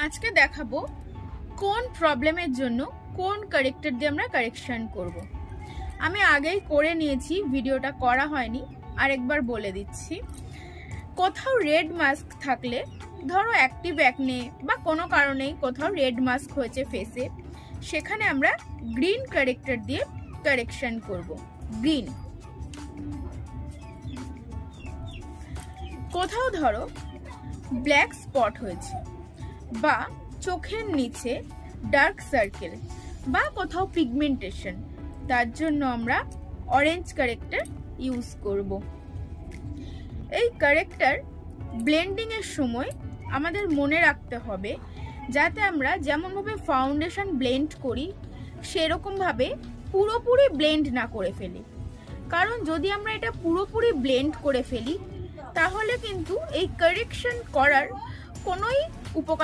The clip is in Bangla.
আজকে দেখাবো কোন প্রবলেমের জন্য কোন কারেক্টর দিয়ে আমরা কারেকশন করব। আমি আগেই করে নিয়েছি, ভিডিওটা করা হয়নি, আরেকবার বলে দিচ্ছি। কোথাও রেড মাস্ক থাকলে, ধরো অ্যাক্টিভ অ্যাকনে বা কোনো কারণেই কোথাও রেড মাস্ক হয়েছে ফেসে, সেখানে আমরা গ্রিন কারেক্টর দিয়ে কারেকশন করব। গ্রিন। কোথাও ধরো ব্ল্যাক স্পট হয়েছে বা চোখের নিচে ডার্ক সার্কেল বা কোথাও পিগমেন্টেশন, তার জন্য আমরা অরেঞ্জ কারেক্টর ইউজ করব। এই কারেক্টর ব্লেন্ডিং এর সময় আমাদের মনে রাখতে হবে যাতে আমরা যেমনভাবে ফাউন্ডেশন ব্লেন্ড করি সেরকমভাবে পুরোপুরি ব্লেন্ড না করে ফেলি, কারণ যদি আমরা এটা পুরোপুরি ব্লেন্ড করে ফেলি তাহলে কিন্তু এই কারেকশন করার কোনোই উপকারিতা